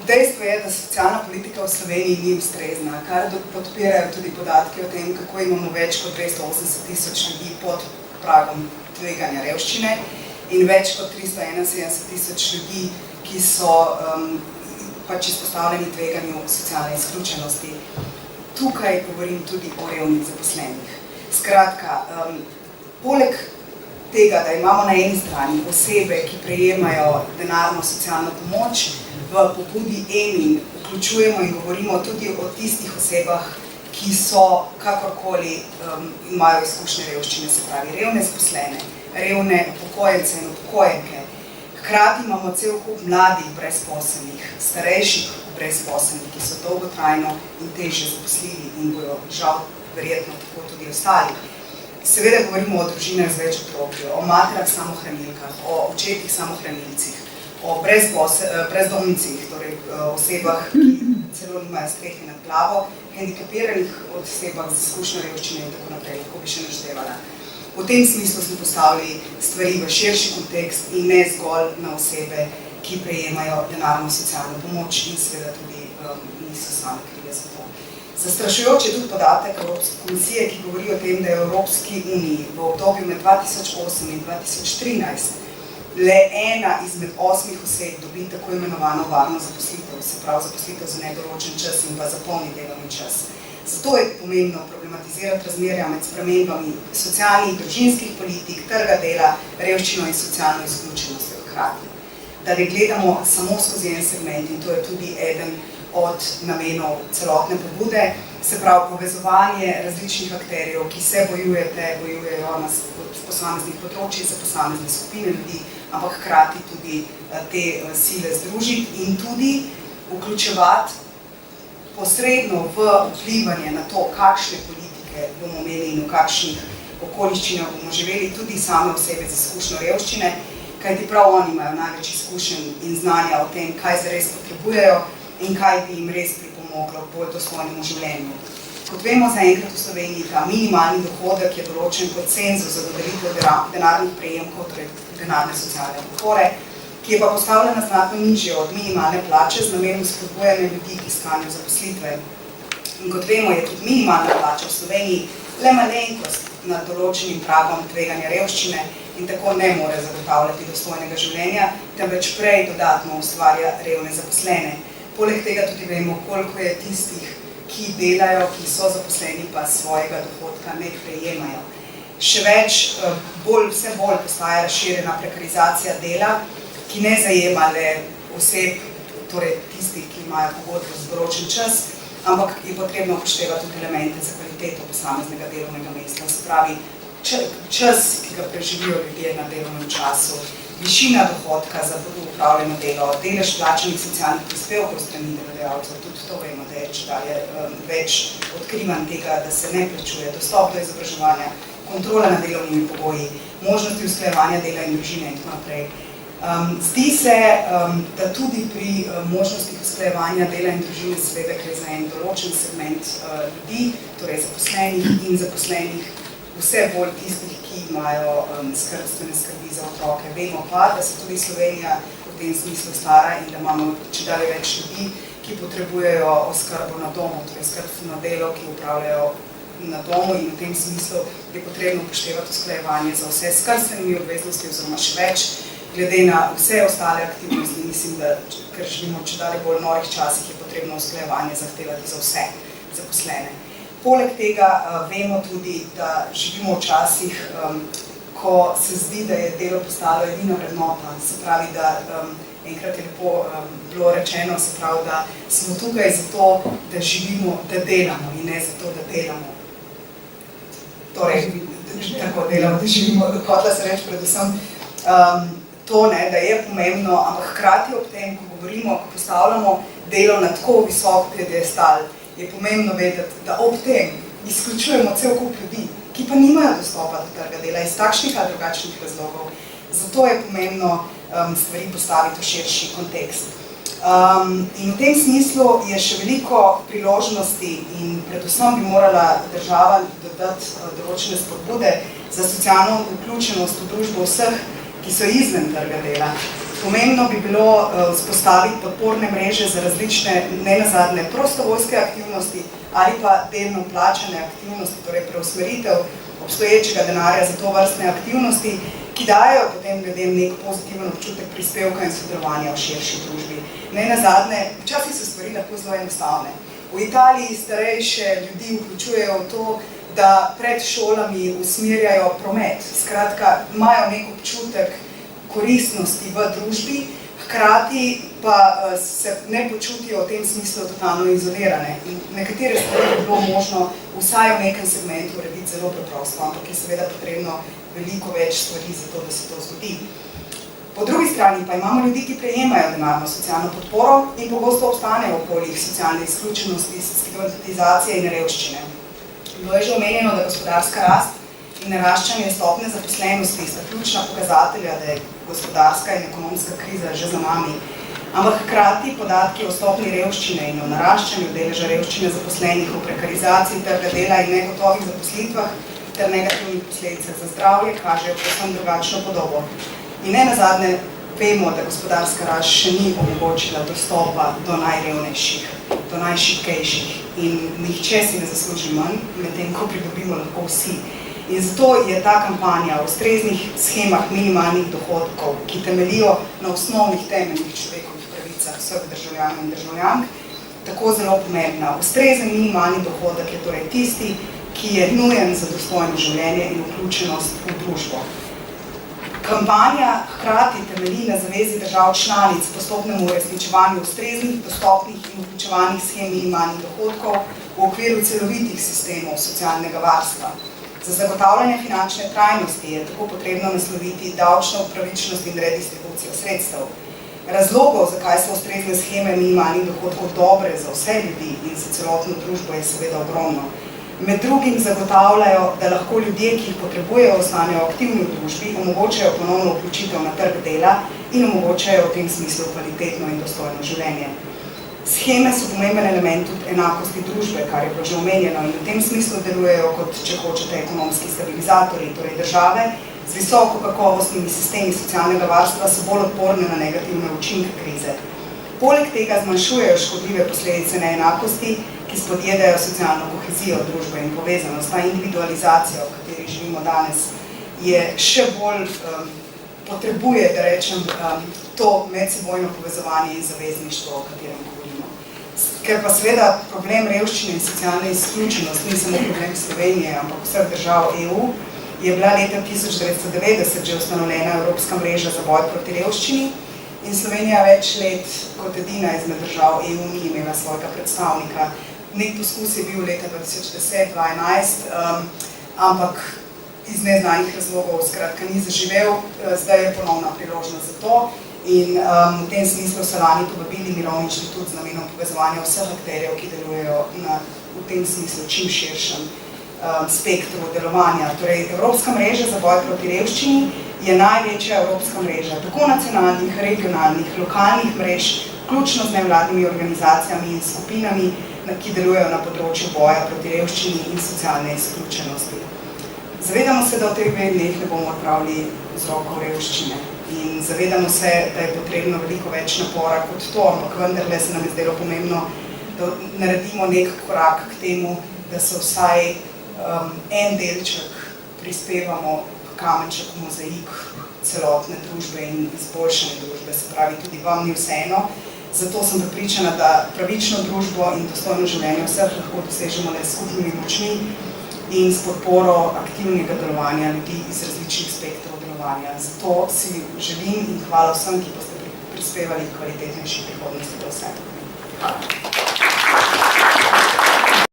Dejstvo je, da socialna politika v Sloveniji ni ustrezna, kar podpirajo tudi podatki o tem, kako imamo več kot 280 tisoč ljudi pod pragom tveganja revščine in več kot 371 tisoč ljudi, ki so pač izpostavljeni tveganju socialne izključenosti. Tukaj govorim tudi o revnih zaposlenih. Skratka, poleg tega, da imamo na eni strani osebe, ki prejemajo denarno socialno pomoč, v pobudi EMIN vključujemo in govorimo tudi o tistih osebah, ki so kakorkoli imajo izkušnje revščine, se pravi revne zaposlene, revne upokojence in upokojenke. Hkrati imamo cel kup mladih brezposelnih, starejših brezposelnih, ki so dolgotrajno in težje zaposljivi in bojo žal verjetno tako tudi ostali. Seveda govorimo o družinah z več otroki, o materah samohranilkah, o očetih samohranilcih, o brezdomnicih, torej osebah, ki celo nimajo strehe nad glavo, hendikapiranih osebah z izkušnjo revščine in tako naprej, lahko bi še naštevala. V tem smislu smo postavili stvari v širši kontekst in ne zgolj na osebe, ki prejemajo denarno socialno pomoč in seveda tudi niso same krive za to. Zastrašujoč je tudi podatek Evropske komisije, ki govori o tem, da je v Evropski uniji v obdobju med 2008 in 2013 le ena izmed 8 oseb dobi tako imenovano varno zaposlitev, se pravi zaposlitev za nedoločen čas in pa za polni delovni čas. Zato je pomembno problematizirati razmerja med spremembami socialnih, družinskih politik, trga dela, revščino in socialno izključenostjo hkrati. Da ne gledamo samo skozi en segment in to je tudi eden od namenov celotne pobude, se pravi povezovanje različnih akterjev, ki se bojujejo na posameznih področjih za posamezne skupine ljudi, ampak hkrati tudi te sile združiti in tudi vključevati posredno v vplivanje na to, kakšne politike bomo imeli in v kakšnih okoliščinah bomo živeli tudi same osebe z izkušnjo revščine, kajti prav oni imajo največ izkušenj in znanja o tem, kaj zares potrebujejo in kaj bi jim res pripomoglo k bolj dostojnemu življenju. Kot vemo, zaenkrat v Sloveniji ta minimalni dohodek je določen kot cenzus za dodelitev denarnih prejemkov, torej denarne socialne podpore, ki je pa postavljena znatno nižje od minimalne plače z namenom spodbujanja ljudi k iskanju zaposlitve. In kot vemo, je tudi minimalna plača v Sloveniji le malenkost nad določenim pragom tveganja revščine in tako ne more zagotavljati dostojnega življenja, temveč prej dodatno ustvarja revne zaposlene. Poleg tega tudi vemo, koliko je tistih, ki delajo, ki so zaposleni, pa svojega dohodka ne prejemajo. Še več, vse bolj postaja razširjena prekarizacija dela, ki ne zajema le oseb, torej tistih, ki imajo pogodbo za določen čas, ampak je potrebno upoštevati tudi elemente za kvaliteto posameznega delovnega mesta. Se pravi, čas, ki ga preživijo ljudje na delovnem času, višina dohodka za upravljeno delo, delež plačanih socialnih prispevkov strani delodajalcev, tudi to vemo, da je čedalje več odkrivanj tega, da se ne plačuje, dostop do izobraževanja, kontrola nad delovnimi pogoji, možnosti usklajevanja dela in družine in tako naprej. Zdi se, da tudi pri možnostih usklajevanja dela in družine seveda gre za en določen segment ljudi, torej zaposlenih in zaposlenih, vse bolj tistih, ki imajo skrbstvene skrbi za otroke. Vemo pa, da se tudi Slovenija v tem smislu stara in da imamo čedalje več ljudi, ki potrebujejo oskrbo na domu, torej skrbstveno delo, ki upravljajo na domu in v tem smislu je potrebno upoštevati usklajevanje za vse skrbstvenimi obveznosti oziroma še več, glede na vse ostale aktivnosti. Mislim, da ker živimo čedalje bolj norih časih, je potrebno usklajevanje zahtevati za vse zaposlene. Poleg tega vemo tudi, da živimo v časih, ko se zdi, da je delo postalo edina vrednota. Se pravi, da enkrat je lepo bilo rečeno, se pravi, da smo tukaj zato, da živimo, da delamo in ne zato, da delamo. Torej, tako delamo, da živimo, hotela se reči predvsem to, da je pomembno, ampak hkrati ob tem, ko govorimo, ko postavljamo delo na tako visok piedestal, je pomembno vedeti, da ob tem izključujemo cel kup ljudi, ki pa nimajo dostopa do trga dela iz takšnih ali drugačnih razlogov. Zato je pomembno stvari postaviti v širši kontekst. In v tem smislu je še veliko priložnosti in predvsem bi morala država dodati določene spodbude za socialno vključenost v družbo vseh, ki so izven trga dela. Pomembno bi bilo vzpostaviti podporne mreže za različne nenazadne prostovoljske aktivnosti ali pa delno plačane aktivnosti, torej preusmeritev obstoječega denarja za to vrstne aktivnosti, ki dajo potem ljudem nek pozitiven občutek prispevka in sodelovanja v širši družbi. Nenazadne, včasih so stvari lahko zelo enostavne. V Italiji starejše ljudi vključujejo v to, da pred šolami usmerjajo promet. Skratka, imajo nek občutek koristnosti v družbi, hkrati pa se ne počutijo v tem smislu totalno izolirane. In nekatere stvari bi bilo možno vsaj v nekem segmentu urediti zelo preprosto, ampak je seveda potrebno veliko več stvari za to, da se to zgodi. Po drugi strani pa imamo ljudi, ki prejemajo denarno socialno podporo in pogosto obstanejo v okoljih socialne izključenosti, stigmatizacije in revščine. Bilo je že omenjeno, da gospodarska rast in naraščanje stopnje zaposlenosti sta ključna pokazatelja, da je gospodarska in ekonomska kriza že za nami. Ampak hkrati podatki o stopnji revščine in o naraščanju deleža revščine zaposlenih v prekarizaciji trga dela in negotovih zaposlitvah ter negativnih posledicah za zdravje kažejo povsem drugačno podobo. In nenazadnje vemo, da gospodarska rast še ni omogočila dostopa do najrevnejših, do najšibkejših in nihče si ne zasluži manj, medtem ko pridobimo lahko vsi. In zato je ta kampanja o ustreznih shemah minimalnih dohodkov, ki temeljijo na osnovnih temeljnih človekovih pravicah vseh državljanov in državljank, tako zelo pomembna. Ustrezen minimalni dohodek je torej tisti, ki je nujen za dostojno življenje in vključenost v družbo. Kampanja hkrati temelji na zavezi držav članic postopnemu uresničevanju ustreznih, dostopnih in vključevanih shem minimalnih dohodkov v okviru celovitih sistemov socialnega varstva. Za zagotavljanje finančne trajnosti je tako potrebno nasloviti davčno pravičnost in redistribucijo sredstev. Razlogov, zakaj so ustrezne sheme minimalnih dohodkov dobre za vse ljudi in za celotno družbo, je seveda ogromno. Med drugim zagotavljajo, da lahko ljudje, ki jih potrebujejo, ostanejo aktivni v družbi, omogočajo ponovno vključitev na trg dela in omogočajo v tem smislu kvalitetno in dostojno življenje. Sheme so pomemben element tudi enakosti družbe, kar je bilo že omenjeno, in v tem smislu delujejo kot, če hočete, ekonomski stabilizatorji, torej države z visoko kakovostnimi sistemi socialnega varstva so bolj odporne na negativne učinke krize. Poleg tega zmanjšujejo škodljive posledice neenakosti, ki spodjedajo socialno kohezijo družbe in povezanost. Ta individualizacija, v kateri živimo danes, je še bolj potrebuje, da rečem, to medsebojno povezovanje in zavezništvo, o katerem govorimo. Ker pa seveda problem revščine in socialne izključenosti ni samo problem Slovenije, ampak vseh držav EU, je bila leta 1990 že ustanovljena Evropska mreža za boj proti revščini in Slovenija več let kot edina izmed držav EU ni imela svojega predstavnika. Nek poskus je bil leta 2010-2011, ampak iz neznanih razlogov skratka ni zaživel, zdaj je ponovna priložnost za to in v tem smislu so lani povabili Mirovni inštitut z namenom povezovanja vseh akterjev, ki delujejo v tem smislu čim širšem spektru delovanja. Torej, Evropska mreža za boj proti revščini je največja evropska mreža, tako nacionalnih, regionalnih, lokalnih mrež, vključno z nevladnimi organizacijami in skupinami, ki delujejo na področju boja proti revščini in socialne izključenosti. Zavedamo se, da v teh dneh ne bomo odpravili vzrokov revščine in zavedamo se, da je potrebno veliko več napora kot to, ampak vendarle se nam je zdelo pomembno, da naredimo nek korak k temu, da se vsaj en delček prispevamo kamenček v mozaik celotne družbe in izboljšanje družbe, se pravi, tudi vam ni vseeno. Zato sem prepričana, da pravično družbo in dostojno življenje vseh lahko dosežemo le s skupnimi močmi in s podporo aktivnega delovanja ljudi iz različnih spektrov delovanja. Zato si želim in hvala vsem, ki boste prispevali k kvalitetnejši prihodnosti do vse. Hvala.